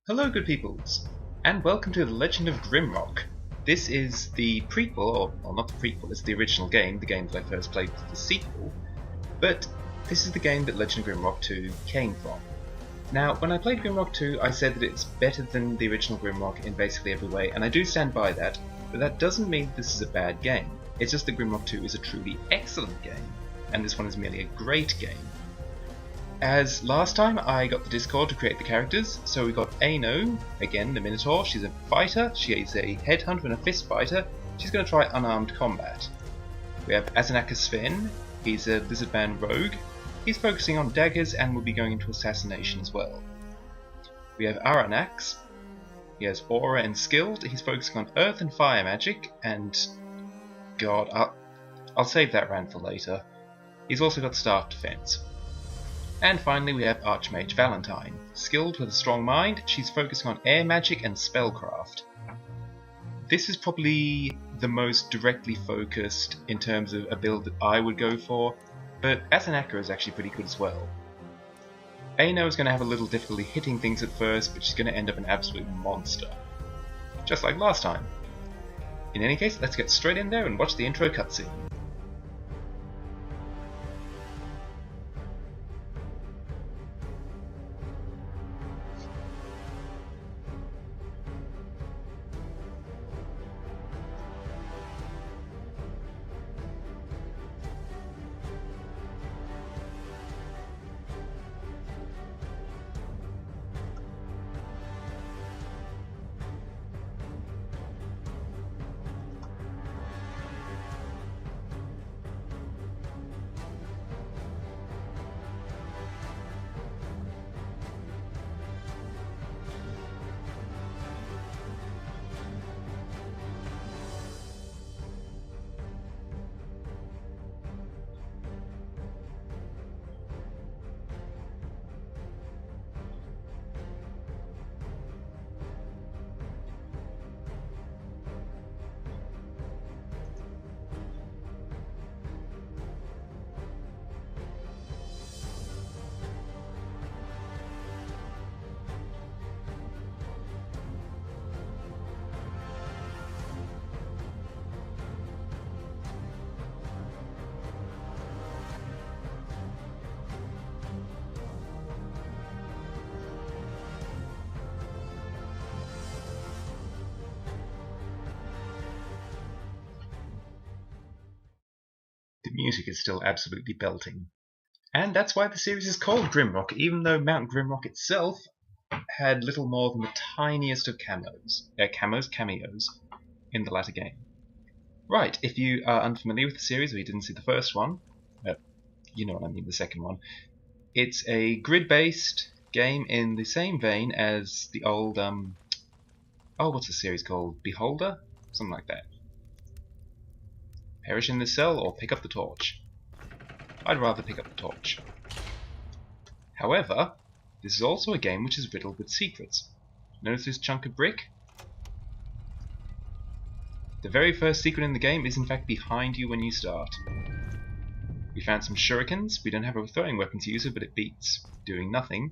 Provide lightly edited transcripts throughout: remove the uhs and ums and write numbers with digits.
Hello, good peoples, and welcome to The Legend of Grimrock. This is the prequel, or well, not the prequel, it's the original game, the game that I first played was the sequel, but this is the game that Legend of Grimrock 2 came from. Now, when I played Grimrock 2, I said that it's better than the original Grimrock in basically every way, and I do stand by that, but that doesn't mean this is a bad game. It's just that Grimrock 2 is a truly excellent game, and this one is merely a great game. As last time, I got the Discord to create the characters, so we got Aino, again the Minotaur. She's a fighter, she is a headhunter and a fist fighter. She's going to try unarmed combat. We have Azanaka Sven, he's a lizardman rogue. He's focusing on daggers and will be going into assassination as well. We have Aranax, he has aura and skilled, he's focusing on earth and fire magic, and god, I'll save that rant for later. He's also got staff defense. And finally we have Archmage Valentine. Skilled with a strong mind, she's focusing on air magic and spellcraft. This is probably the most directly focused in terms of a build that I would go for, but Azanaka is actually pretty good as well. Aino is going to have a little difficulty hitting things at first, but she's going to end up an absolute monster. Just like last time. In any case, let's get straight in there and watch the intro cutscene. The music is still absolutely belting. And that's why the series is called Grimrock, even though Mount Grimrock itself had little more than the tiniest of cameos in the latter game. Right, if you are unfamiliar with the series or you didn't see the first one, you know what I mean, the second one, it's a grid-based game in the same vein as the old, what's the series called? Beholder? Something like that. Perish in this cell or pick up the torch. I'd rather pick up the torch. However, this is also a game which is riddled with secrets. Notice this chunk of brick? The very first secret in the game is in fact behind you when you start. We found some shurikens. We don't have a throwing weapons user, but it beats doing nothing.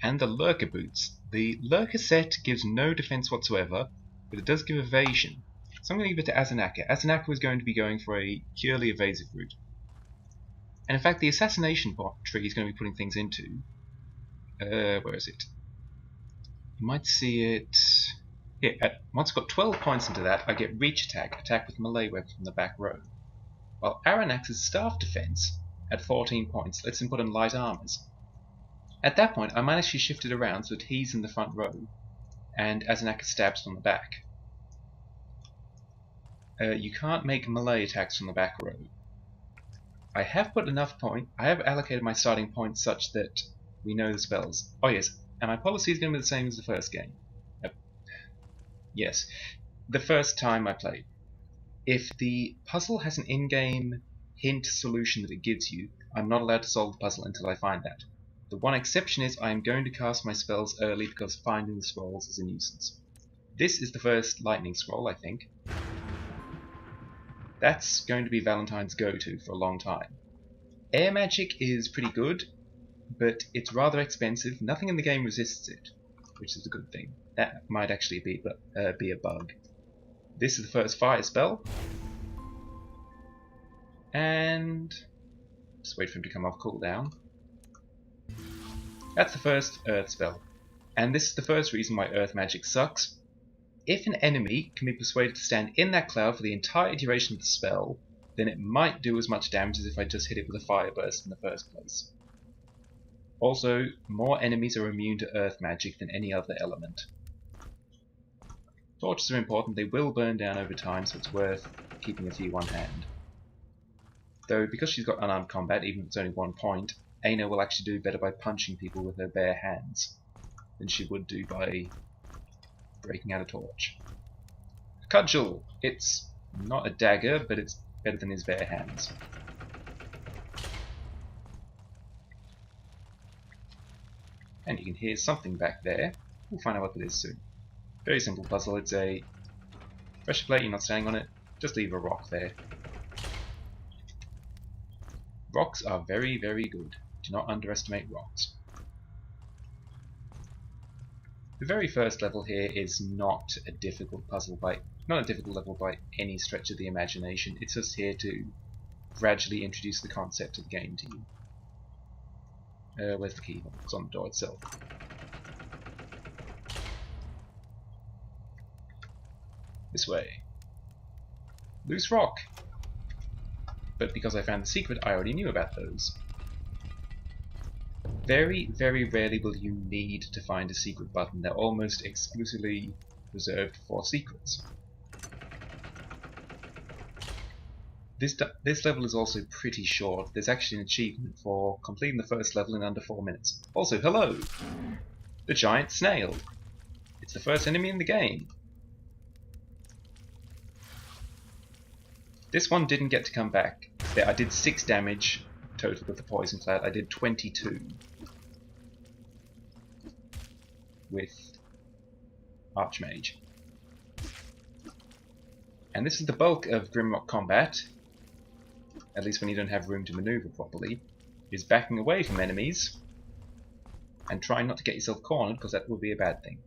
And the lurker boots. The lurker set gives no defense whatsoever, but it does give evasion. So I'm going to give it to Azanaka. Azanaka was going to be going for a purely evasive route. And in fact, the assassination tree is going to be putting things into... where is it? You might see it... Here, once I've got 12 points into that, I get reach attack with melee weapon from the back row. While Aranax's staff defense, at 14 points, lets him put on light armors. At that point, I might actually shift it around so that he's in the front row, and Azanaka stabs from the back. You can't make melee attacks from the back row. I have put enough I have allocated my starting points such that we know the spells. Oh yes, and my policy is going to be the same as the first game. Yes, the first time I played. If the puzzle has an in-game hint solution that it gives you, I'm not allowed to solve the puzzle until I find that. The one exception is I am going to cast my spells early because finding the scrolls is a nuisance. This is the first lightning scroll, I think. That's going to be Valentine's go-to for a long time. Air magic is pretty good, but it's rather expensive. Nothing in the game resists it. which is a good thing. That might actually be a bug. This is the first fire spell. And just wait for him to come off cooldown. That's the first earth spell. And this is the first reason why earth magic sucks. If an enemy can be persuaded to stand in that cloud for the entire duration of the spell, then it might do as much damage as if I just hit it with a fire burst in the first place. Also, more enemies are immune to earth magic than any other element. Torches are important, they will burn down over time, so it's worth keeping a few on hand. Though, because she's got unarmed combat, even if it's only 1 point, Aino will actually do better by punching people with her bare hands than she would do by breaking out a torch. Cudgel! It's not a dagger, but it's better than his bare hands. And you can hear something back there. We'll find out what it is soon. Very simple puzzle. It's a pressure plate, you're not standing on it, just leave a rock there. Rocks are very, very good. Do not underestimate rocks. The very first level here is not a difficult puzzle not a difficult level by any stretch of the imagination. It's just here to gradually introduce the concept of the game to you. Where's the key? It's on the door itself. This way. Loose rock! But because I found the secret, I already knew about those. Very, very rarely will you need to find a secret button. They're almost exclusively reserved for secrets. This level is also pretty short. There's actually an achievement for completing the first level in under 4 minutes. Also, hello! The giant snail. It's the first enemy in the game. This one didn't get to come back. I did 6 damage total with the poison cloud. I did 22 with Archmage. And this is the bulk of Grimrock combat, at least when you don't have room to maneuver properly, is backing away from enemies and trying not to get yourself cornered, because that would be a bad thing.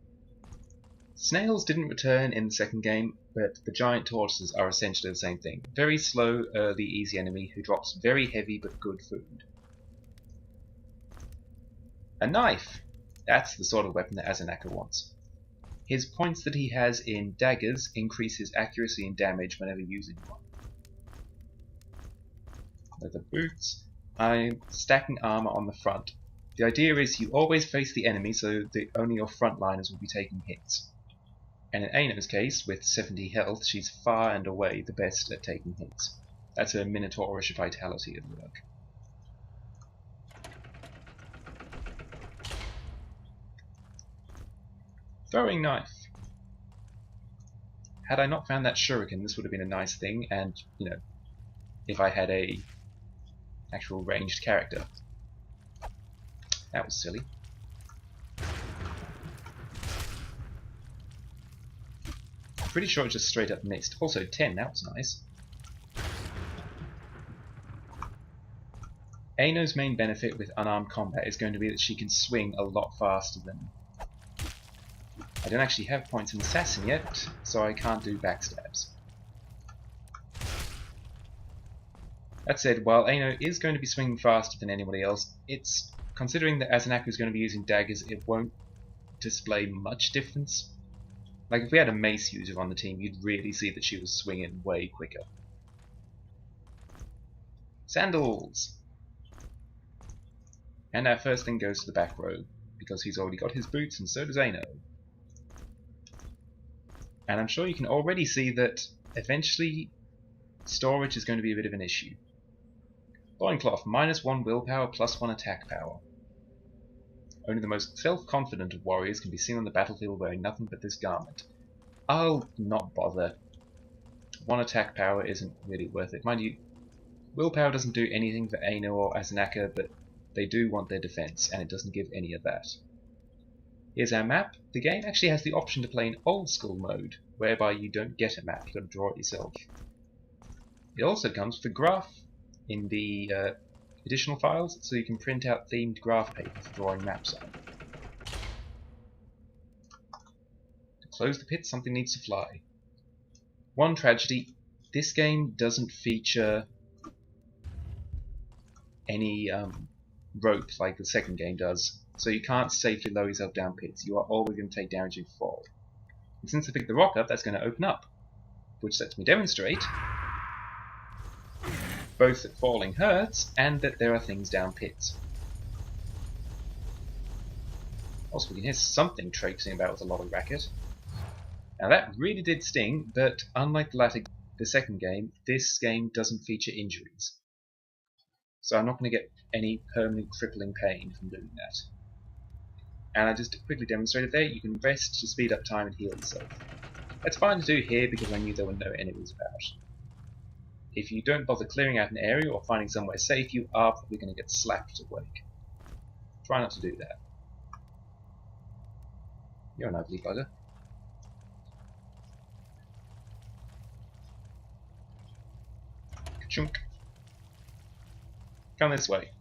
Snails didn't return in the second game, but the giant tortoises are essentially the same thing. Very slow, early, easy enemy who drops very heavy but good food. A knife! That's the sort of weapon that Azanaka wants. His points that he has in daggers increase his accuracy and damage whenever using one. Leather boots. I'm stacking armor on the front. The idea is you always face the enemy so that only your frontliners will be taking hits. And in Aino's case, with 70 health, she's far and away the best at taking hits. That's her minotaurish vitality at work. Throwing knife. Had I not found that shuriken, this would have been a nice thing, and, you know, if I had a actual ranged character. That was silly. Pretty sure it just straight up missed. Also 10, that was nice. Aino's main benefit with unarmed combat is going to be that she can swing a lot faster than... I don't actually have points in Assassin yet, so I can't do backstabs. That said, while Aino is going to be swinging faster than anybody else, it's... considering that Azanaka is going to be using daggers, it won't display much difference. Like, if we had a mace user on the team, you'd really see that she was swinging way quicker. Sandals! And our first thing goes to the back row, because he's already got his boots, and so does Aino. And I'm sure you can already see that, eventually, storage is going to be a bit of an issue. Loincloth, -1 willpower, +1 attack power. Only the most self-confident of warriors can be seen on the battlefield wearing nothing but this garment. I'll not bother. 1 attack power isn't really worth it. Mind you, willpower doesn't do anything for Aino or Azanaka, but they do want their defense, and it doesn't give any of that. Here's our map. The game actually has the option to play in old school mode, whereby you don't get a map, you've got to draw it yourself. It also comes with a graph in the additional files, so you can print out themed graph paper for drawing maps on. Close the pit, something needs to fly. One tragedy, this game doesn't feature any rope like the second game does, so you can't safely lower yourself down pits. You are always going to take damage if you fall. And since I picked the rock up, that's going to open up, which lets me demonstrate both that falling hurts and that there are things down pits. Also, we can hear something traipsing about with a lot of racket. Now that really did sting, but unlike the second game, this game doesn't feature injuries. So I'm not going to get any permanent crippling pain from doing that. And I just quickly demonstrated there, you can rest to speed up time and heal yourself. That's fine to do here because I knew there were no enemies about. If you don't bother clearing out an area or finding somewhere safe, you are probably going to get slapped awake. Try not to do that. You're an ugly bugger. Ka-chunk. Come this way.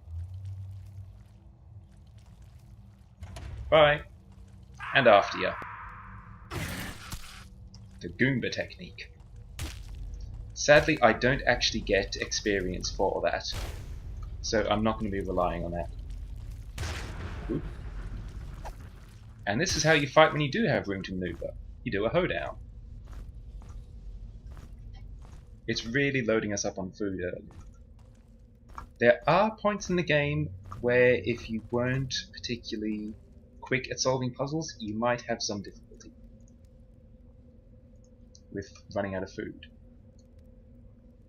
Bye. And after you. The Goomba technique. Sadly, I don't actually get experience for that, so I'm not going to be relying on that. Oop. And this is how you fight when you do have room to maneuver. You do a hoedown. It's really loading us up on food early. There are points in the game where if you weren't particularly quick at solving puzzles, you might have some difficulty with running out of food.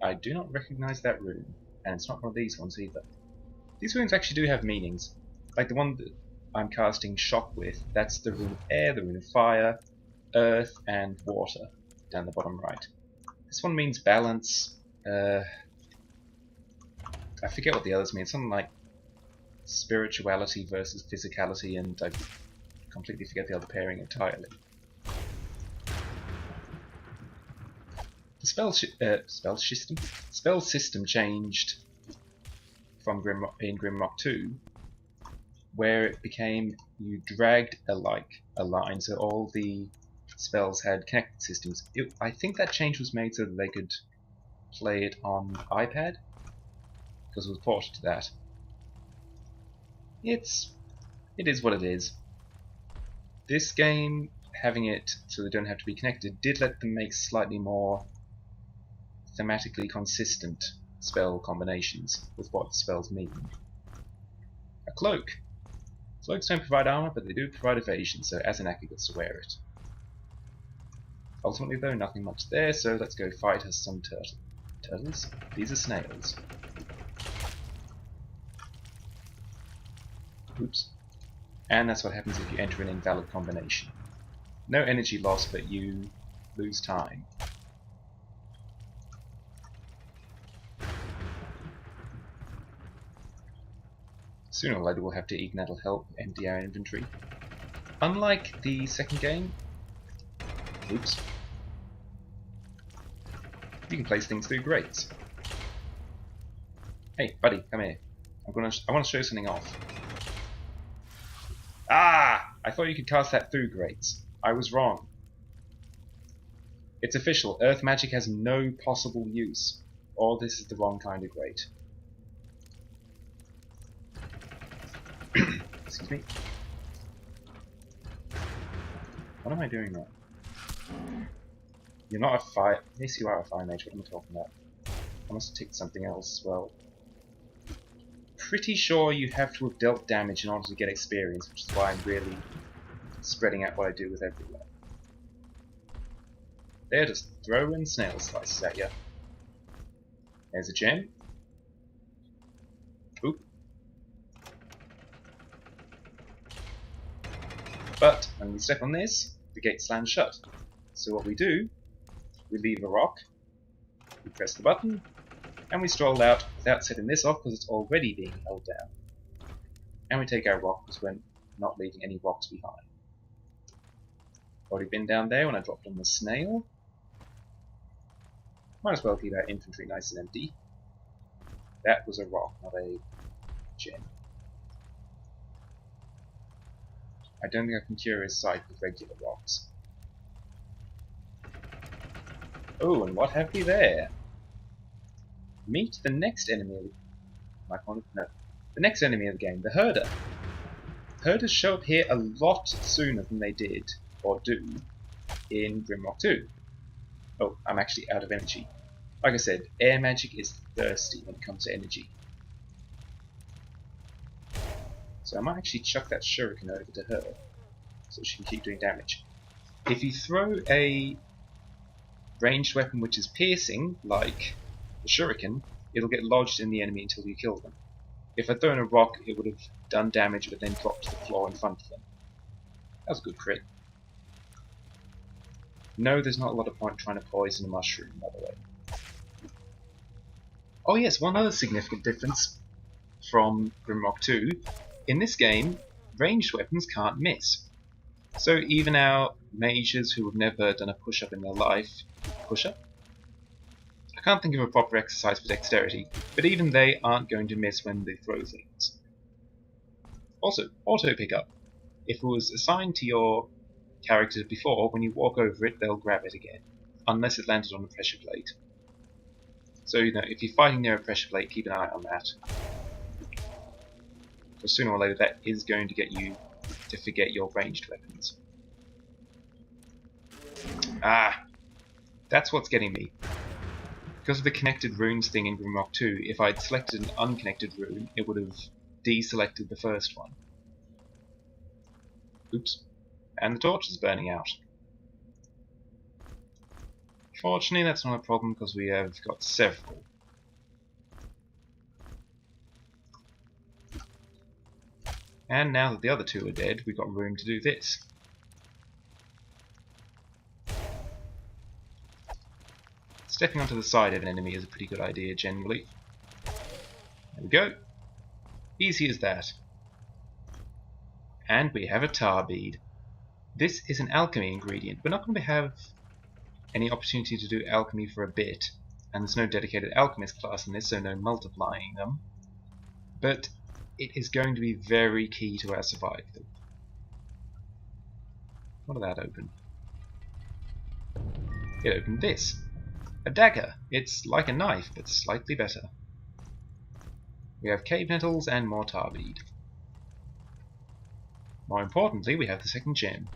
I do not recognize that rune, and it's not one of these ones either. These runes actually do have meanings. Like the one that I'm casting shock with, that's the rune of air, the rune of fire, earth, and water, down the bottom right. This one means balance. I forget what the others mean. Something like spirituality versus physicality, and I completely forget the other pairing entirely. The spell system changed from in Grimrock 2, where it became you dragged a line, so all the spells had connected systems. I think that change was made so that they could play it on iPad, because it was ported to that. It is what it is. This game, having it so they don't have to be connected, did let them make slightly more thematically consistent spell combinations with what the spells mean. A cloak. Cloaks don't provide armor, but they do provide evasion, so Azanaka gets to wear it. Ultimately though, nothing much there, so let's go fight us some turtles? These are snails. Oops. And that's what happens if you enter an invalid combination. No energy loss, but you lose time. Sooner or later we'll have to ignite help empty our inventory. Unlike the second game, oops, you can place things through grates. Hey, buddy, come here. I want to show something off. Ah! I thought you could cast that through grates. I was wrong. It's official. Earth magic has no possible use. Or this is the wrong kind of grate. Excuse me. What am I doing wrong? You're not a fire... Yes, you are a fire mage. What am I talking about? I must have ticked something else as well. Pretty sure you have to have dealt damage in order to get experience, which is why I'm really spreading out what I do with everywhere. There, just throw in snail slices at you. There's a gem. Oop. But when we step on this, the gate slams shut. So what we do, we leave a rock, we press the button, and we stroll out without setting this off because it's already being held down. And we take our rock because we're not leaving any rocks behind. Already been down there when I dropped on the snail. Might as well keep our infantry nice and empty. That was a rock, not a gem. I don't think I can cure his sight with regular rocks. Oh, and what have we there? Meet the next enemy of the next enemy of the game, the Herder. Herders show up here a lot sooner than they did, or do, in Grimrock 2. Oh, I'm actually out of energy. Like I said, air magic is thirsty when it comes to energy. So I might actually chuck that shuriken over to her, so she can keep doing damage. If you throw a ranged weapon which is piercing, like the shuriken, it'll get lodged in the enemy until you kill them. If I'd thrown a rock, it would have done damage but then dropped to the floor in front of them. That was a good crit. No, there's not a lot of point trying to poison a mushroom, by the way. Oh yes, one other significant difference from Grimrock 2. In this game, ranged weapons can't miss. So even our mages who have never done a push-up in their life... Push-up? I can't think of a proper exercise for dexterity, but even they aren't going to miss when they throw things. Also, auto-pickup. If it was assigned to your character before, when you walk over it, they'll grab it again. Unless it landed on a pressure plate. So, if you're fighting near a pressure plate, keep an eye on that. Because sooner or later that is going to get you to forget your ranged weapons. Ah! That's what's getting me. Because of the connected runes thing in Grimrock 2, if I'd selected an unconnected rune, it would have deselected the first one. Oops. And the torch is burning out. Fortunately, that's not a problem because we have got several. And now that the other two are dead, we've got room to do this. Stepping onto the side of an enemy is a pretty good idea, generally. There we go. Easy as that. And we have a tar bead. This is an alchemy ingredient. We're not going to have any opportunity to do alchemy for a bit, and there's no dedicated alchemist class in this, so no multiplying them. But it is going to be very key to our survival. What did that open? It opened this. A dagger. It's like a knife, but slightly better. We have cave nettles and more tar bead. More importantly, we have the second gem.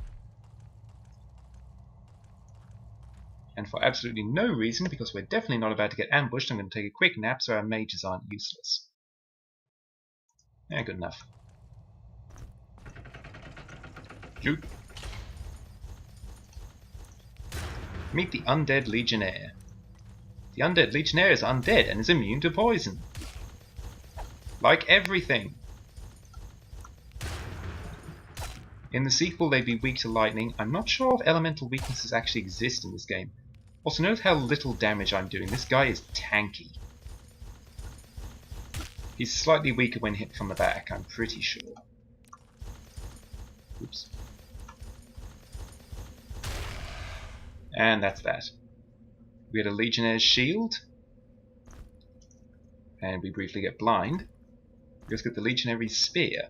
And for absolutely no reason, because we're definitely not about to get ambushed, I'm going to take a quick nap so our mages aren't useless. Yeah, good enough. Shoot. Meet the Undead Legionnaire. The Undead Legionnaire is undead and is immune to poison. Like everything. In the sequel, they'd be weak to lightning. I'm not sure if elemental weaknesses actually exist in this game. Also, note how little damage I'm doing. This guy is tanky. He's slightly weaker when hit from the back, I'm pretty sure. Oops. And that's that. We had a Legionnaire's shield. And we briefly get blind. We just get the Legionnaire's spear.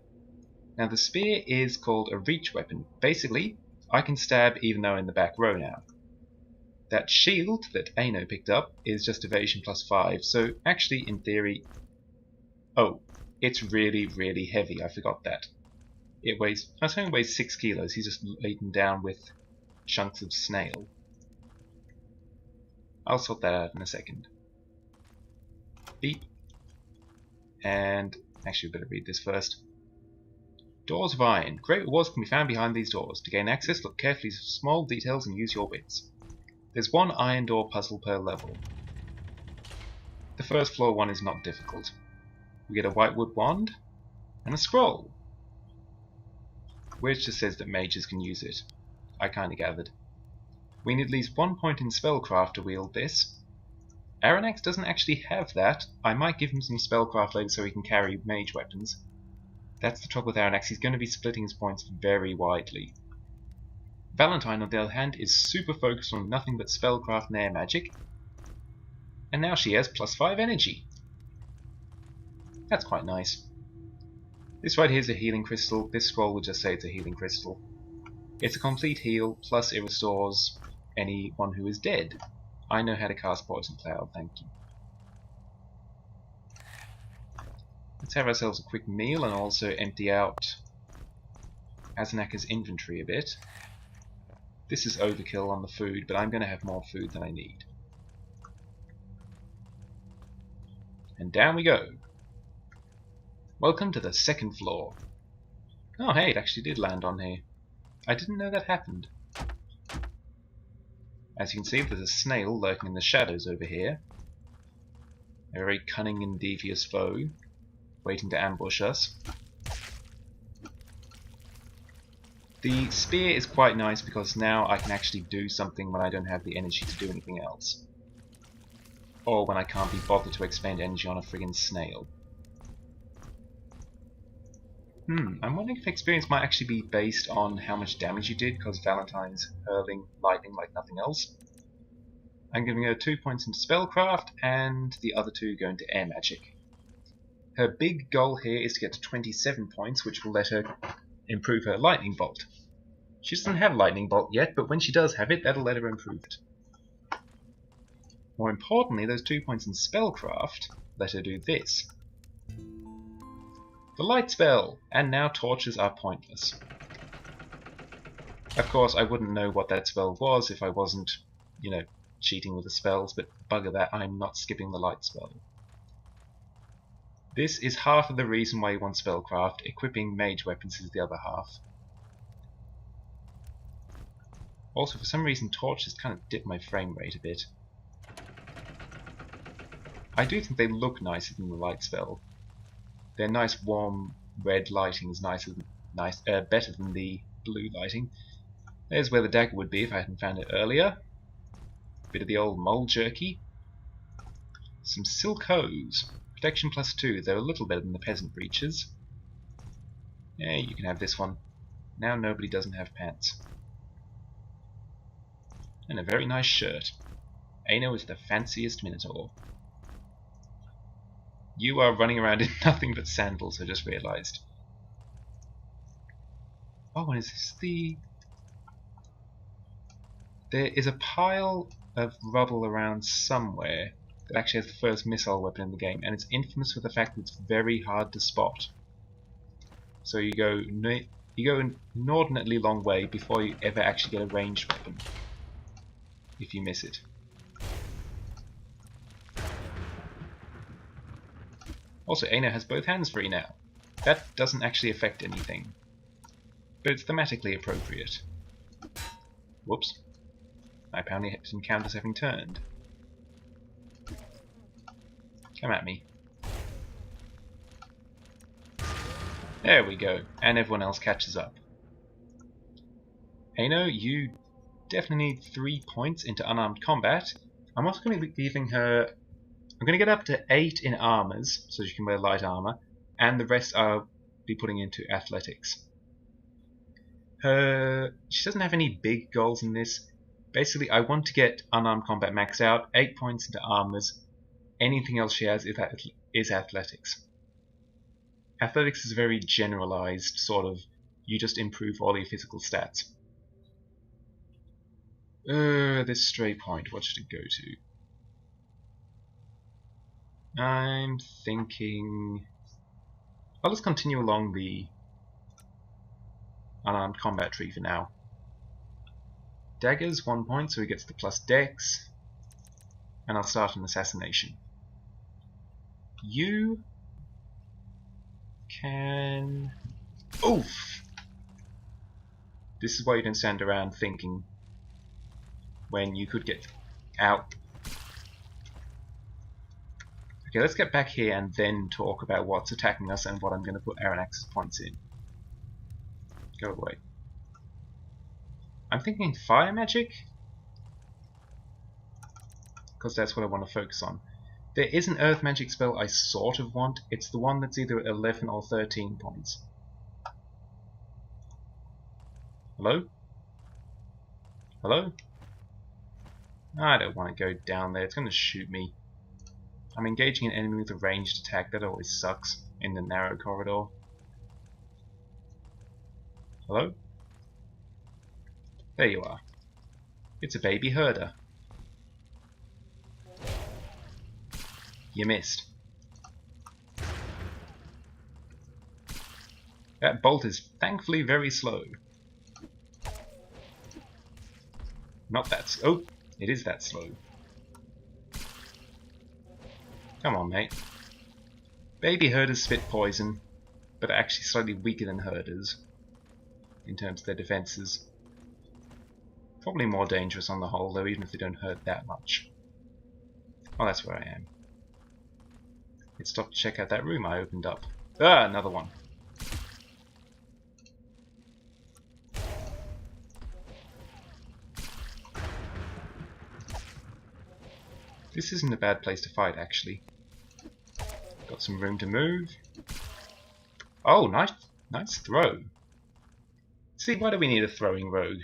Now the spear is called a reach weapon. Basically, I can stab even though I'm in the back row now. That shield that Aino picked up is just evasion plus 5, so actually in theory... Oh, it's really, really heavy, I forgot that. It only weighs 6 kilos, he's just laden down with chunks of snail. I'll sort that out in a second. Beep. And actually we better read this first. Doors of iron. Great rewards can be found behind these doors. To gain access, look carefully for small details and use your wits. There's one iron door puzzle per level. The first floor one is not difficult. We get a whitewood wand and a scroll, which just says that mages can use it. I kinda gathered. We need at least 1 point in spellcraft to wield this. Aranax doesn't actually have that. I might give him some spellcraft later so he can carry mage weapons. That's the trouble with Aranax, he's going to be splitting his points very widely. Valentine, on the other hand, is super focused on nothing but spellcraft and air magic. And now she has plus 5 energy. That's quite nice. This right here is a healing crystal. This scroll would just say it's a healing crystal. It's a complete heal, plus it restores anyone who is dead. I know how to cast Poison Cloud, thank you. Let's have ourselves a quick meal and also empty out Azanaka's inventory a bit. This is overkill on the food, but I'm going to have more food than I need. And down we go. Welcome to the second floor. Oh hey, it actually did land on here. I didn't know that happened. As you can see, there's a snail lurking in the shadows over here. A very cunning and devious foe, waiting to ambush us. The spear is quite nice because now I can actually do something when I don't have the energy to do anything else. Or when I can't be bothered to expend energy on a friggin' snail. I'm wondering if experience might actually be based on how much damage you did, because Valentine's hurling lightning like nothing else. I'm giving her 2 points into Spellcraft, and the other 2 go into Air Magic. Her big goal here is to get to 27 points, which will let her improve her Lightning Bolt. She doesn't have Lightning Bolt yet, but when she does have it, that'll let her improve it. More importantly, those 2 points in Spellcraft let her do this. The Light Spell! And now torches are pointless. Of course, I wouldn't know what that spell was if I wasn't, cheating with the spells, but bugger that, I'm not skipping the Light Spell. This is half of the reason why you want Spellcraft. Equipping mage weapons is the other half. Also, for some reason, torches kind of dip my frame rate a bit. I do think they look nicer than the Light Spell. Their nice warm red lighting is better than the blue lighting. There's where the dagger would be if I hadn't found it earlier. Bit of the old mole jerky. Some silk hose. Protection +2. They're a little better than the peasant breeches. Yeah, you can have this one. Now nobody doesn't have pants. And a very nice shirt. Aino is the fanciest Minotaur. You are running around in nothing but sandals, I just realised. Oh, and is this the... There is a pile of rubble around somewhere that actually has the first missile weapon in the game, and it's infamous for the fact that it's very hard to spot. So you go an inordinately long way before you ever actually get a ranged weapon, if you miss it. Also, Aino has both hands free now. That doesn't actually affect anything, but it's thematically appropriate. Whoops. I apparently didn't count as having turned. Come at me. There we go, and everyone else catches up. Aino, you definitely need 3 points into unarmed combat. I'm also going to be giving her... I'm going to get up to 8 in armors, so she can wear light armor, and the rest I'll be putting into athletics. She doesn't have any big goals in this. Basically, I want to get unarmed combat maxed out, 8 points into armors. Anything else she has is athletics. Athletics is a very generalized sort of, you just improve all your physical stats. This stray point, what should it go to? I'm thinking... Well, let's continue along the unarmed combat tree for now. Daggers, 1 point, so he gets the plus dex. And I'll start an assassination. You can... Oof! This is why you don't stand around thinking when you could get out. Okay, let's get back here and then talk about what's attacking us and what I'm going to put Aranax's points in. Go away. I'm thinking fire magic, because that's what I want to focus on. There is an earth magic spell I sort of want. It's the one that's either 11 or 13 points. Hello? Hello? I don't want to go down there. It's going to shoot me. I'm engaging an enemy with a ranged attack. That always sucks in the narrow corridor. Hello? There you are. It's a baby herder. You missed. That bolt is thankfully very slow. Not that oh, it is that slow. Come on, mate. Baby herders spit poison, but are actually slightly weaker than herders in terms of their defenses. Probably more dangerous on the whole, though, even if they don't hurt that much. Oh, that's where I am. Let's stop to check out that room I opened up. Ah, another one. This isn't a bad place to fight, actually. Got some room to move. Oh, nice throw. See, why do we need a throwing rogue?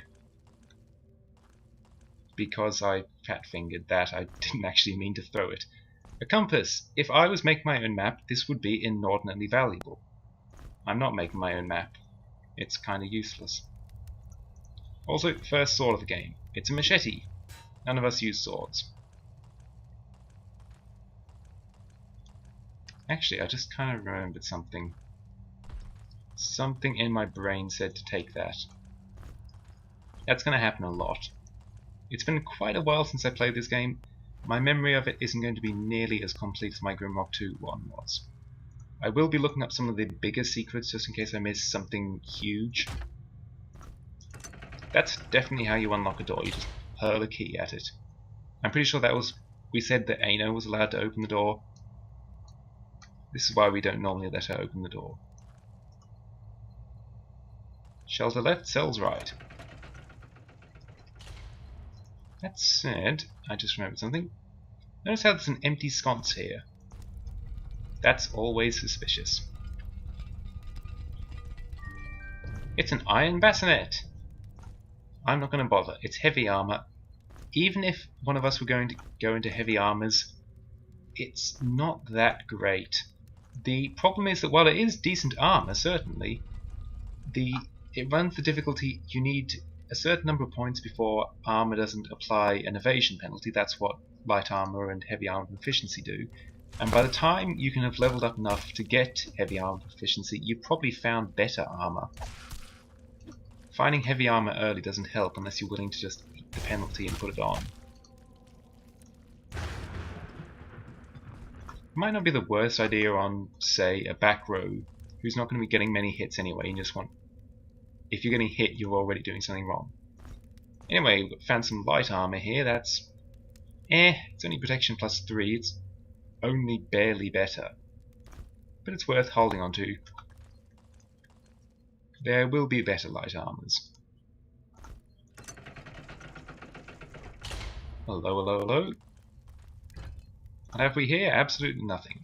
Because I fat-fingered that. I didn't actually mean to throw it. A compass. If I was making my own map, this would be inordinately valuable. I'm not making my own map. It's kind of useless. Also, first sword of the game. It's a machete. None of us use swords. Actually, I just kind of remembered something. Something in my brain said to take that. That's going to happen a lot. It's been quite a while since I played this game. My memory of it isn't going to be nearly as complete as my Grimrock 2 one was. I will be looking up some of the bigger secrets just in case I miss something huge. That's definitely how you unlock a door. You just hurl a key at it. I'm pretty sure that was... we said that Aino was allowed to open the door. This is why we don't normally let her open the door. Shelter left, cells right. That said, I just remembered something. Notice how there's an empty sconce here. That's always suspicious. It's an iron bassinet! I'm not going to bother. It's heavy armor. Even if one of us were going to go into heavy armors, it's not that great. The problem is that while it is decent armor, certainly, it runs the difficulty. You need a certain number of points before armor doesn't apply an evasion penalty. That's what light armor and heavy armor proficiency do. And by the time you can have leveled up enough to get heavy armor proficiency, you've probably found better armor. Finding heavy armor early doesn't help unless you're willing to just eat the penalty and put it on. Might not be the worst idea on, say, a back row who's not going to be getting many hits anyway, and just want... if you're getting hit, you're already doing something wrong. Anyway, we've found some light armor here. That's... it's only protection plus 3. It's only barely better. But it's worth holding on to. There will be better light armors. Hello, hello, hello. What have we here? Absolutely nothing.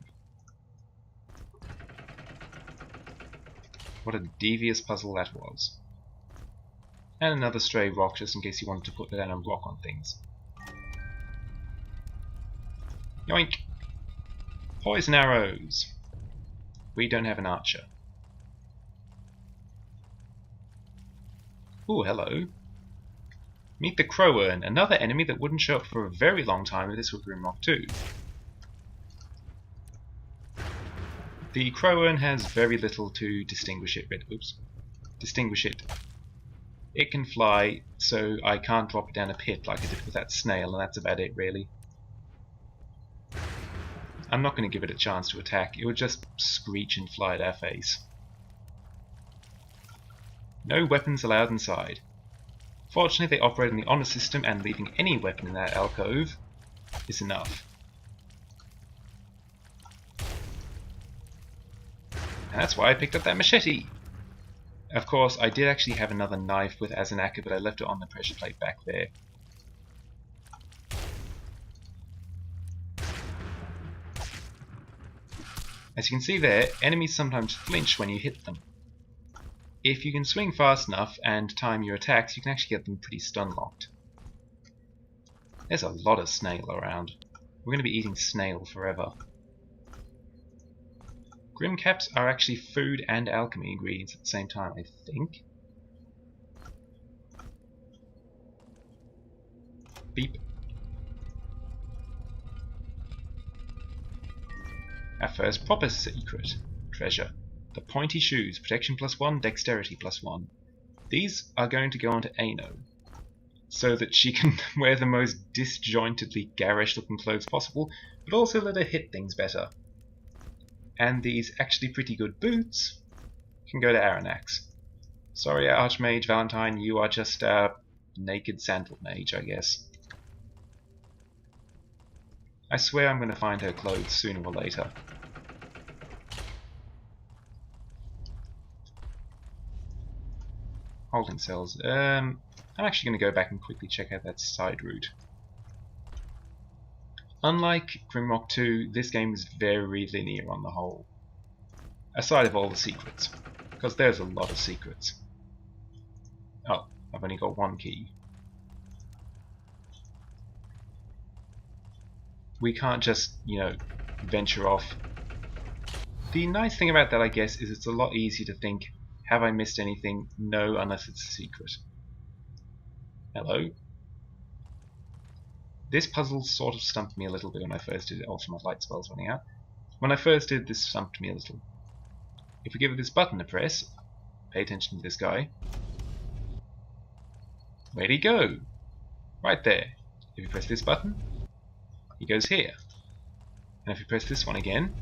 What a devious puzzle that was. And another stray rock, just in case you wanted to put down a rock on things. Yoink! Poison arrows! We don't have an archer. Ooh, hello. Meet the Crowern, another enemy that wouldn't show up for a very long time if this were Grimrock 2. The Crowern has very little to distinguish it with. Oops. Distinguish it. It can fly, so I can't drop it down a pit like I did with that snail, and that's about it, really. I'm not going to give it a chance to attack. It would just screech and fly at our face. No weapons allowed inside. Fortunately, they operate on the honor system, and leaving any weapon in that alcove is enough. And that's why I picked up that machete. Of course, I did actually have another knife with Azanaka, but I left it on the pressure plate back there. As you can see there, enemies sometimes flinch when you hit them. If you can swing fast enough and time your attacks, you can actually get them pretty stun-locked. There's a lot of snail around. We're going to be eating snail forever. Grimcaps are actually food and alchemy ingredients at the same time, I think. Beep. Our first proper secret treasure. The pointy shoes. Protection +1, dexterity +1. These are going to go onto Ano, so that she can wear the most disjointedly garish looking clothes possible, but also let her hit things better. And these actually pretty good boots can go to Aranax. Sorry, Archmage Valentine, you are just a naked sandal mage, I guess. I swear I'm going to find her clothes sooner or later. Holding cells. I'm actually going to go back and quickly check out that side route. Unlike Grimrock 2, this game is very linear on the whole. Aside of all the secrets. Because there's a lot of secrets. Oh, I've only got one key. We can't just, venture off. The nice thing about that, I guess, is it's a lot easier to think, have I missed anything? No, unless it's a secret. Hello? This puzzle sort of stumped me a little bit when I first did it. Also, my light spell's running out. When I first did this, stumped me a little. If we give it this button to press, pay attention to this guy. Where'd he go? Right there. If you press this button, he goes here. And if you press this one again,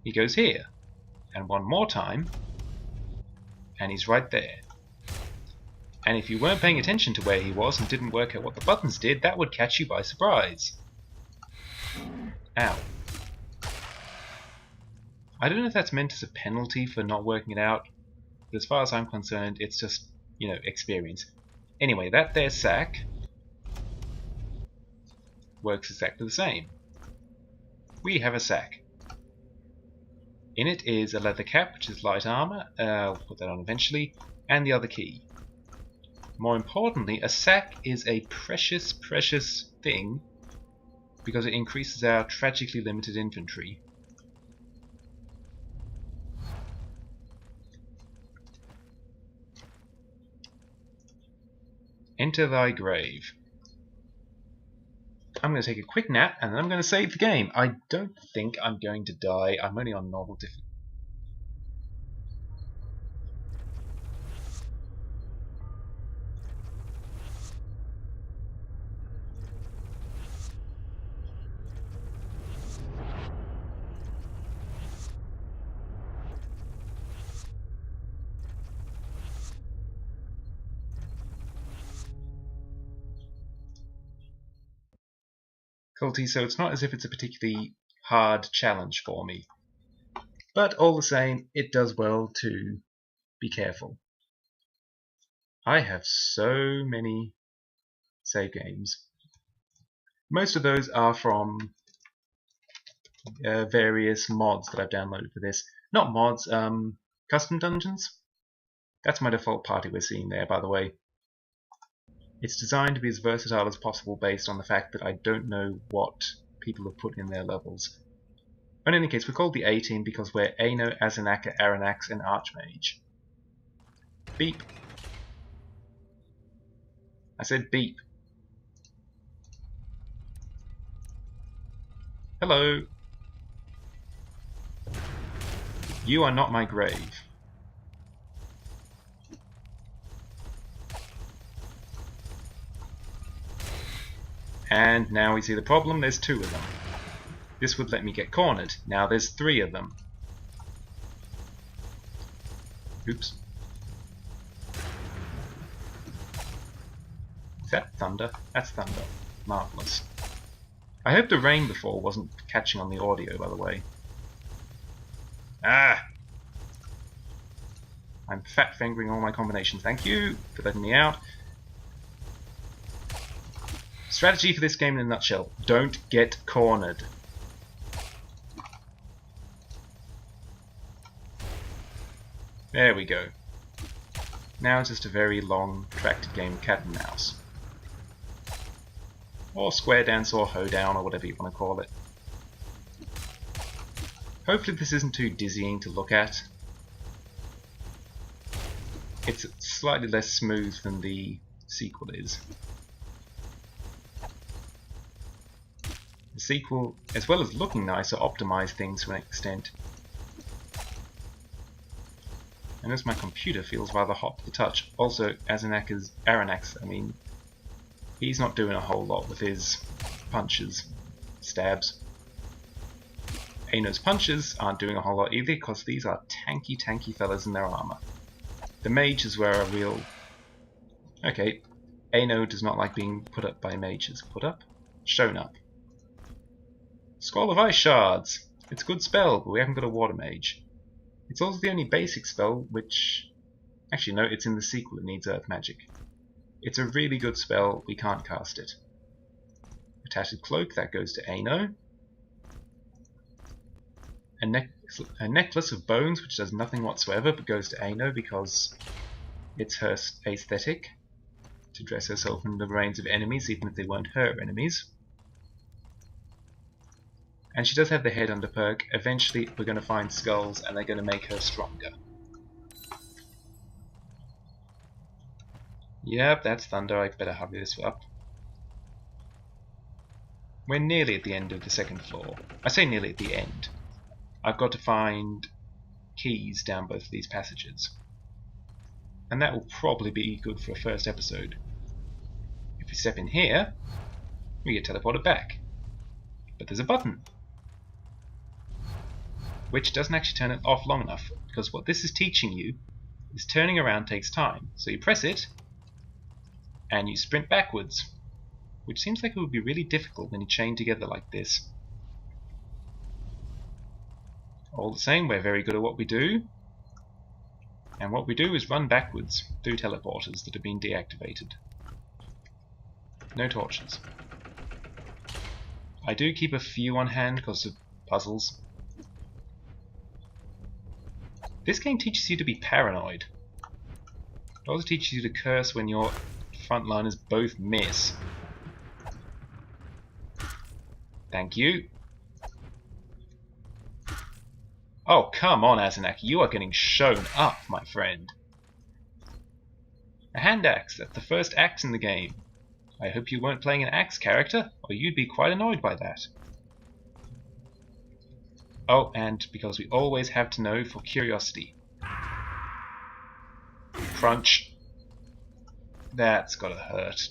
he goes here. And one more time, and he's right there. And if you weren't paying attention to where he was and didn't work out what the buttons did, that would catch you by surprise. Ow. I don't know if that's meant as a penalty for not working it out, but as far as I'm concerned, it's just, experience. Anyway, that there sack works exactly the same. We have a sack. In it is a leather cap, which is light armor. I'll put that on eventually, and the other key. More importantly, a sack is a precious, precious thing because it increases our tragically limited inventory. Enter thy grave. I'm going to take a quick nap and then I'm going to save the game. I don't think I'm going to die. I'm only on normal difficulty. So it's not as if it's a particularly hard challenge for me. But all the same, it does well to be careful. I have so many save games. Most of those are from various mods that I've downloaded for this. Not mods, custom dungeons. That's my default party we're seeing there, by the way. It's designed to be as versatile as possible based on the fact that I don't know what people have put in their levels. But in any case, we're called the A-Team because we're Ano, Azanaka, Aranax, and Archmage. Beep. I said beep. Hello. You are not my grave. And now we see the problem, there's two of them. This would let me get cornered. Now there's three of them. Oops. Is that thunder? That's thunder. Marvelous. I hope the rain before wasn't catching on the audio, by the way. Ah! I'm fat fingering all my combinations. Thank you for letting me out. Strategy for this game in a nutshell. Don't get cornered. There we go. Now it's just a very long, protracted game of cat and mouse. Or square dance or hoedown or whatever you want to call it. Hopefully this isn't too dizzying to look at. It's slightly less smooth than the sequel is. The sequel, as well as looking nicer, optimized things to an extent. And as my computer feels rather hot to the touch, also Aranax, I mean, he's not doing a whole lot with his punches, stabs. Ano's punches aren't doing a whole lot either, because these are tanky fellas in their armor. The mage is where a real... Okay, Ano does not like being put up by mages. Put up? Shown up. Scroll of Ice Shards! It's a good spell, but we haven't got a water mage. It's also the only basic spell which... Actually no, it's in the sequel, it needs earth magic. It's a really good spell, we can't cast it. Attached Cloak, that goes to Ano. A necklace of bones, which does nothing whatsoever, but goes to Ano because it's her aesthetic. To dress herself in the brains of enemies, even if they weren't her enemies. And she does have the head under perk. Eventually we're going to find skulls and they're going to make her stronger. Yep, that's thunder. I better hurry this up. We're nearly at the end of the second floor. I say nearly at the end. I've got to find keys down both of these passages. And that will probably be good for a first episode. If we step in here, we get teleported back. But there's a button, which doesn't actually turn it off long enough, because what this is teaching you is turning around takes time. So you press it, and you sprint backwards, which seems like it would be really difficult when you chain together like this. All the same, we're very good at what we do, and what we do is run backwards through teleporters that have been deactivated. No torches. I do keep a few on hand because of puzzles. This game teaches you to be paranoid. It also teaches you to curse when your frontliners both miss. Thank you. Oh, come on, Azanak, you are getting shown up, my friend. A hand axe, that's the first axe in the game. I hope you weren't playing an axe character, or you'd be quite annoyed by that. Oh, and because we always have to know for curiosity. Crunch. That's gotta hurt.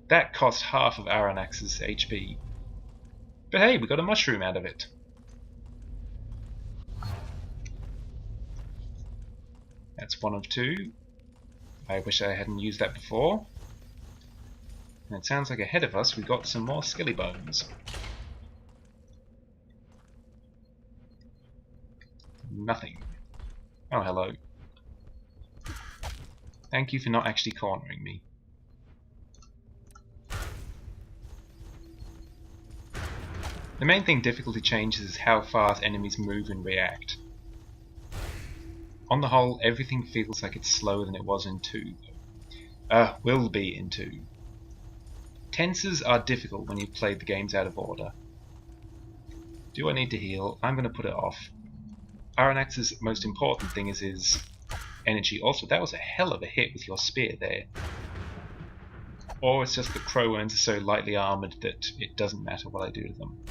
That cost half of Aranax's HP. But hey, we got a mushroom out of it. That's one of two. I wish I hadn't used that before. And it sounds like ahead of us we got some more skelly bones. Nothing. Oh, hello. Thank you for not actually cornering me. The main thing difficulty changes is how fast enemies move and react. On the whole, everything feels like it's slower than it was in 2. Will be in 2. Tenses are difficult when you've played the games out of order. Do I need to heal? I'm going to put it off. Aranax's most important thing is his energy. Also, that was a hell of a hit with your spear there. Or it's just that Crowworms are so lightly armoured that it doesn't matter what I do to them.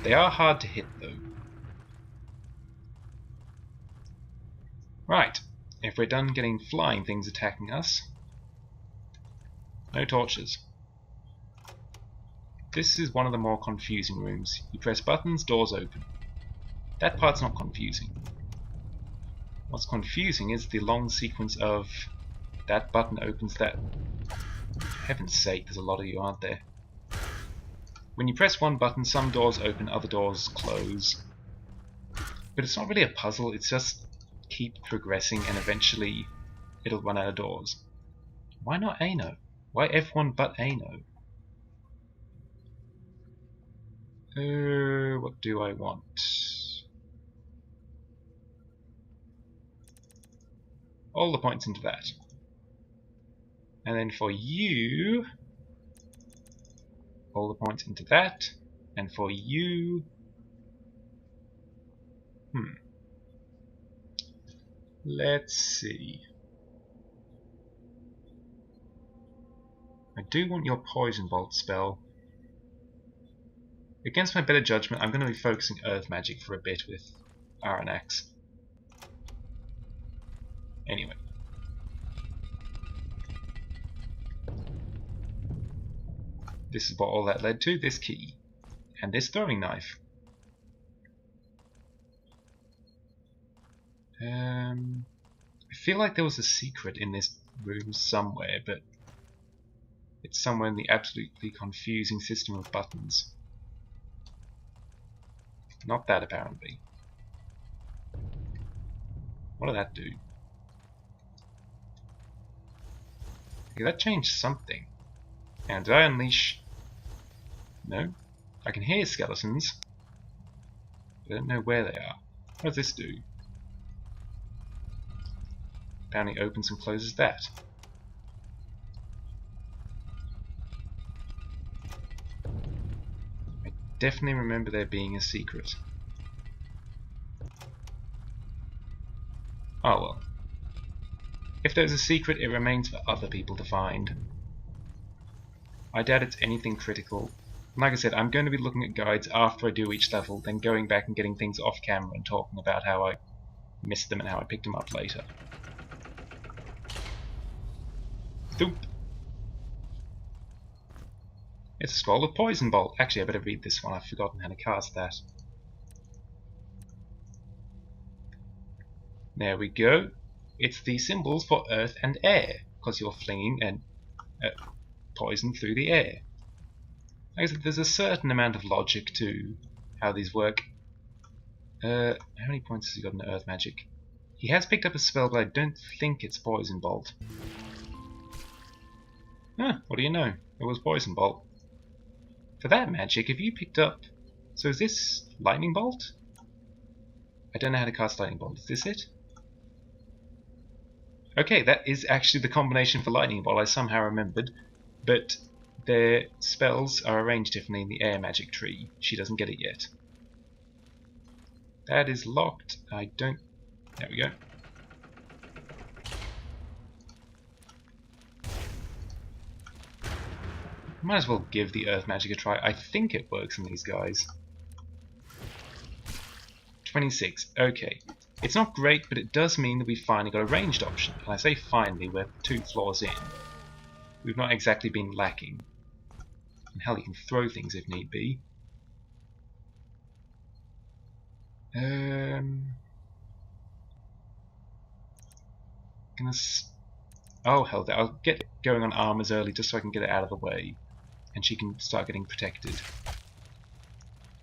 They are hard to hit though. Right, if we're done getting flying things attacking us, no torches. This is one of the more confusing rooms. You press buttons, doors open. That part's not confusing. What's confusing is the long sequence of that button opens that. For heaven's sake, there's a lot of you, aren't there? When you press one button, some doors open, other doors close. But it's not really a puzzle, it's just keep progressing and eventually it'll run out of doors. Why not Ano? Why everyone but Ano? What do I want? All the points into that. And then for you, all the points into that. And for you, let's see. I do want your Poison Bolt spell. Against my better judgment, I'm going to be focusing Earth Magic for a bit with Aranax. Anyway. This is what all that led to, this key. And this throwing knife. I feel like there was a secret in this room somewhere, but it's somewhere in the absolutely confusing system of buttons. Not that, apparently. What did that do? Okay, that changed something. And did I unleash... No? I can hear skeletons. I don't know where they are. What does this do? Apparently opens and closes that. I definitely remember there being a secret. Oh well. If there's a secret, it remains for other people to find. I doubt it's anything critical. Like I said, I'm going to be looking at guides after I do each level, then going back and getting things off camera and talking about how I missed them and how I picked them up later. Doop. It's a scroll of Poison Bolt. Actually, I better read this one. I've forgotten how to cast that. There we go. It's the symbols for earth and air, because you're flinging and poison through the air. Like I said, there's a certain amount of logic to how these work. How many points has he got in Earth Magic? He has picked up a spell, but I don't think it's Poison Bolt. Huh, what do you know? It was Poison Bolt. For that magic, have you picked up... So is this Lightning Bolt? I don't know how to cast Lightning Bolt. Is this it? Okay, that is actually the combination for Lightning Bolt I somehow remembered, but their spells are arranged differently in the air magic tree. She doesn't get it yet. That is locked. I don't... There we go. Might as well give the earth magic a try. I think it works on these guys. 26. Okay. It's not great, but it does mean that we finally got a ranged option. And I say finally, we're 2 floors in. We've not exactly been lacking. And hell, you can throw things if need be. Oh hell, I'll get going on armors early just so I can get it out of the way. And she can start getting protected.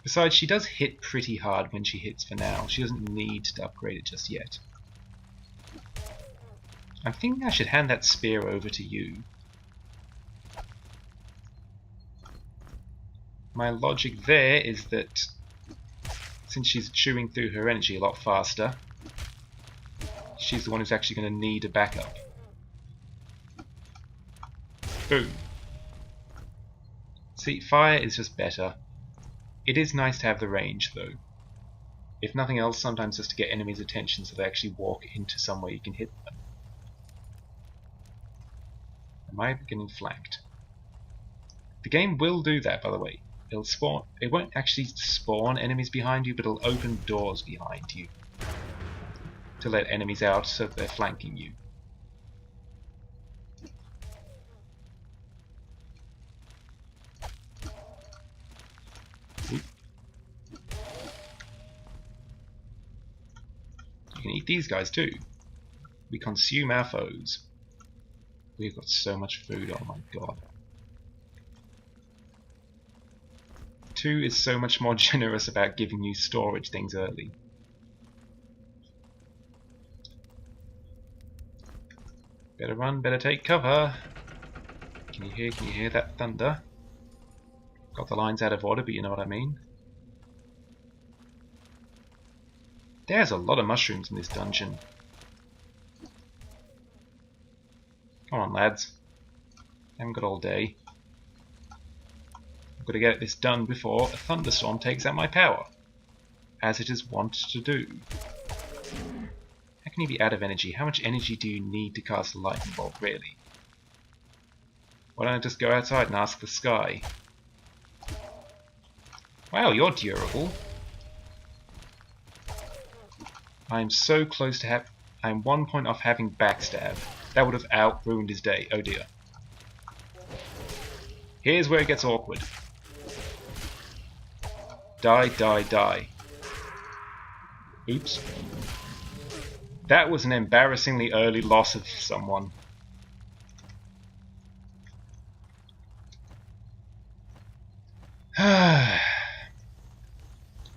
Besides, she does hit pretty hard when she hits for now. She doesn't need to upgrade it just yet. I'm thinking I should hand that spear over to you. My logic there is that since she's chewing through her energy a lot faster, she's the one who's actually going to need a backup. Boom. See, fire is just better. It is nice to have the range, though. If nothing else, sometimes just to get enemies' attention so they actually walk into somewhere you can hit them. Am I getting flanked? The game will do that, by the way. It'll spawn. It won't actually spawn enemies behind you, but it'll open doors behind you to let enemies out so that they're flanking you. You can eat these guys too. We consume our foes. We've got so much food, oh my god. 2 is so much more generous about giving you storage things early. Better run, better take cover. Can you hear that thunder? Got the lines out of order, but you know what I mean. There's a lot of mushrooms in this dungeon. Come on, lads. Haven't got all day. I've got to get this done before a thunderstorm takes out my power, as it is wont to do. How can you be out of energy? How much energy do you need to cast a lightning bolt, really? Why don't I just go outside and ask the sky? Wow, you're durable. I'm so close to I'm 1 point off having backstab. That would have ruined his day. Oh dear. Here's where it gets awkward. Die, die, die. Oops. That was an embarrassingly early loss of someone.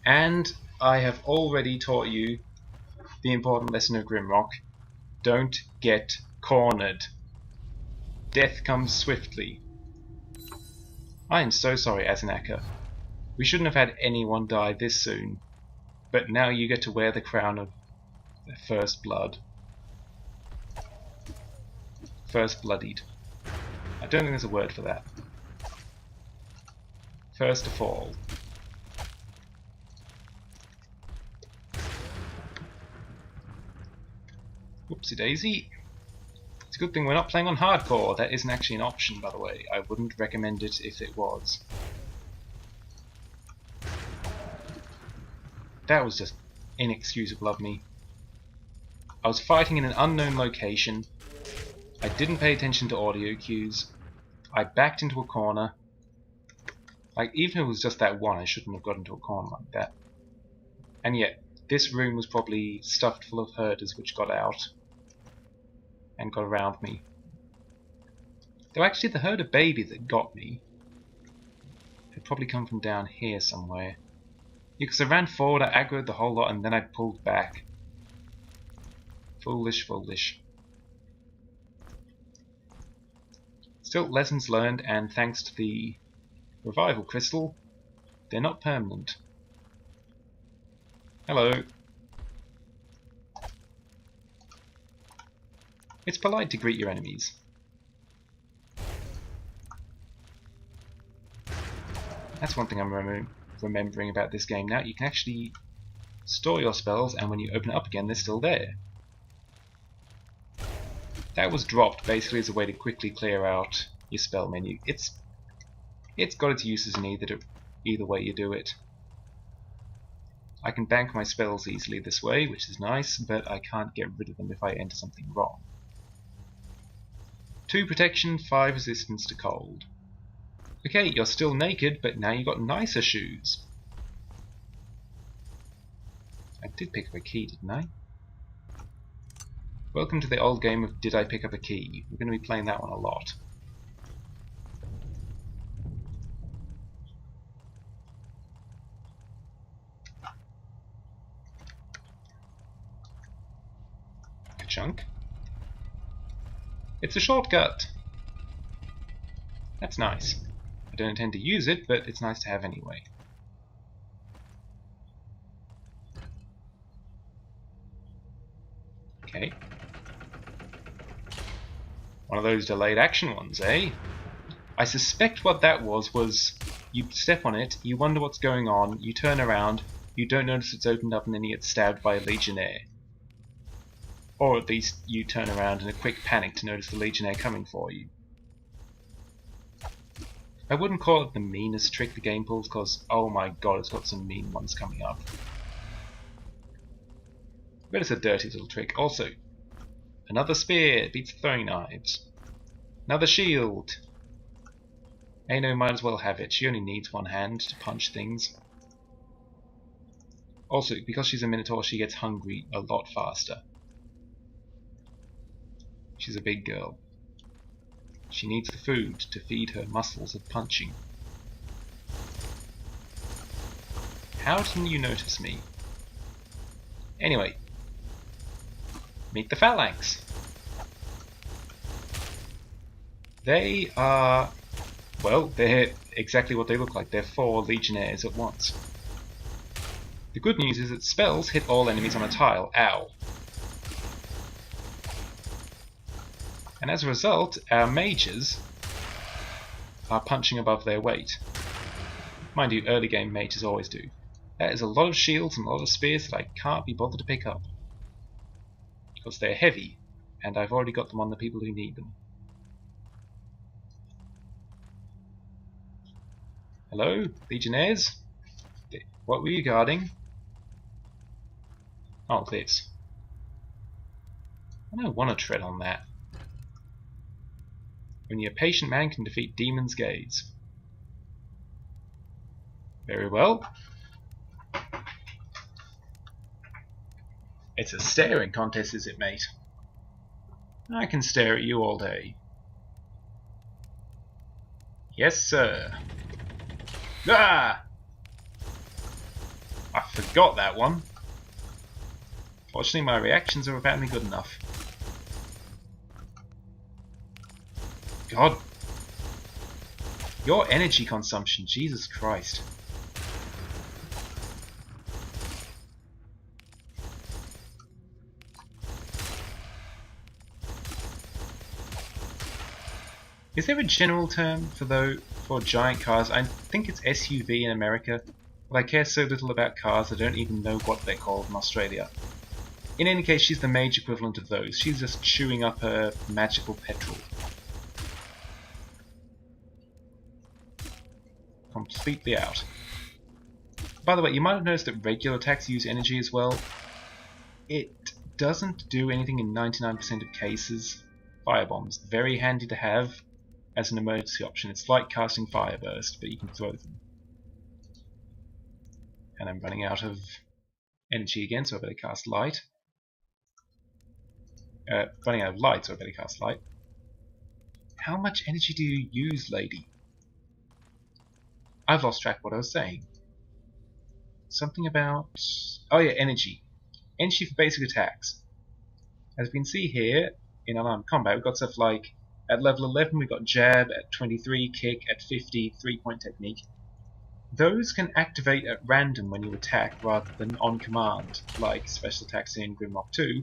And I have already taught you the important lesson of Grimrock. Don't get cornered. Death comes swiftly. I am so sorry, Azanaka. We shouldn't have had anyone die this soon. But now you get to wear the crown of the First Blood. First Bloodied. I don't think there's a word for that. First to fall. Whoopsie daisy. It's a good thing we're not playing on hardcore. That isn't actually an option, by the way. I wouldn't recommend it if it was. That was just inexcusable of me. I was fighting in an unknown location. I didn't pay attention to audio cues. I backed into a corner. Like, even if it was just that one, I shouldn't have got into a corner like that. And yet, this room was probably stuffed full of herders which got out and got around me. Though actually the herder baby that got me had probably come from down here somewhere. Yeah, because I ran forward, I aggroed the whole lot, and then I pulled back. Foolish, foolish. Still, lessons learned, and thanks to the revival crystal, they're not permanent. Hello. It's polite to greet your enemies. That's one thing I'm remembering about this game now. You can actually store your spells, and when you open it up again, they're still there. That was dropped basically as a way to quickly clear out your spell menu. It's got its uses in either way you do it. I can bank my spells easily this way, which is nice, but I can't get rid of them if I enter something wrong. 2 protection, 5 resistance to cold. Okay, you're still naked, but now you've got nicer shoes. I did pick up a key, didn't I? Welcome to the old game of Did I Pick Up a Key? We're going to be playing that one a lot. Ka-chunk. It's a shortcut! That's nice. I don't intend to use it, but it's nice to have anyway. Okay. One of those delayed action ones, eh? I suspect what that was you step on it, you wonder what's going on, you turn around, you don't notice it's opened up, and then you get stabbed by a Legionnaire. Or at least you turn around in a quick panic to notice the Legionnaire coming for you. I wouldn't call it the meanest trick the game pulls, because, oh my god, it's got some mean ones coming up. But it's a dirty little trick. Also, another spear beats throwing knives. Another shield. Aino might as well have it. She only needs one hand to punch things. Also, because she's a Minotaur, she gets hungry a lot faster. She's a big girl. She needs the food to feed her muscles of punching. How didn't you notice me? Anyway, meet the Phalanx. They are, well, they're exactly what they look like. They're 4 Legionnaires at once. The good news is that spells hit all enemies on a tile. Ow. And as a result, our mages are punching above their weight. Mind you, early game mages always do. That is a lot of shields and a lot of spears that I can't be bothered to pick up. Because they're heavy, and I've already got them on the people who need them. Hello, Legionnaires? What were you guarding? Oh, this. I don't want to tread on that. Only a patient man can defeat Demon's Gaze. Very well. It's a staring contest, is it, mate? I can stare at you all day. Yes, sir. Ah! I forgot that one. Fortunately, my reactions are apparently good enough. God. Your energy consumption, Jesus Christ. Is there a general term for giant cars? I think it's SUV in America, but I care so little about cars I don't even know what they're called in Australia. In any case, she's the mage equivalent of those. She's just chewing up her magical petrol. Completely out. By the way, you might have noticed that regular attacks use energy as well. It doesn't do anything in 99% of cases. Firebombs, very handy to have as an emergency option. It's like casting Fire Burst, but you can throw them. And I'm running out of energy again, so I better cast Light. Running out of light, so I better cast Light. How much energy do you use, lady? I've lost track of what I was saying. Something about... oh yeah, energy. Energy for basic attacks. As we can see here, in unarmed combat, we've got stuff like, at level 11 we've got Jab, at 23 Kick, at 50 3-point Technique. Those can activate at random when you attack rather than on command, like special attacks in Grimrock 2,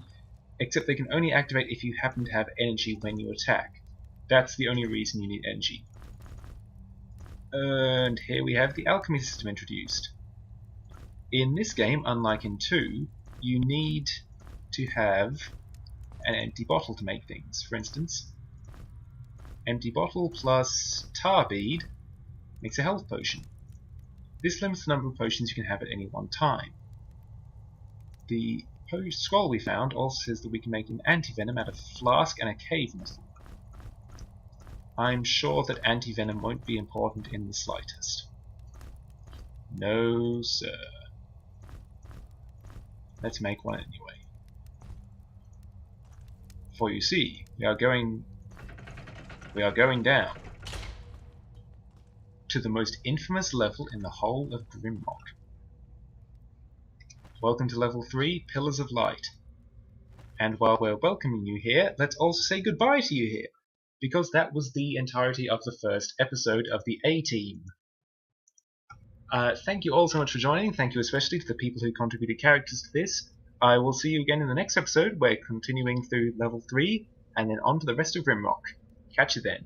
except they can only activate if you happen to have energy when you attack. That's the only reason you need energy. And here we have the alchemy system introduced. In this game, unlike in 2, you need to have an empty bottle to make things. For instance, empty bottle plus tar bead makes a health potion. This limits the number of potions you can have at any one time. The scroll we found also says that we can make an anti-venom out of flask and a cave metal. I'm sure that anti-venom won't be important in the slightest. No, sir. Let's make one anyway. For you see, we are going down to the most infamous level in the whole of Grimrock. Welcome to level 3, Pillars of Light. And while we're welcoming you here, let's also say goodbye to you here, because that was the entirety of the first episode of the A-Team. Thank you all so much for joining. Thank you especially to the people who contributed characters to this. I will see you again in the next episode. We're continuing through level 3, and then on to the rest of Grimrock. Catch you then.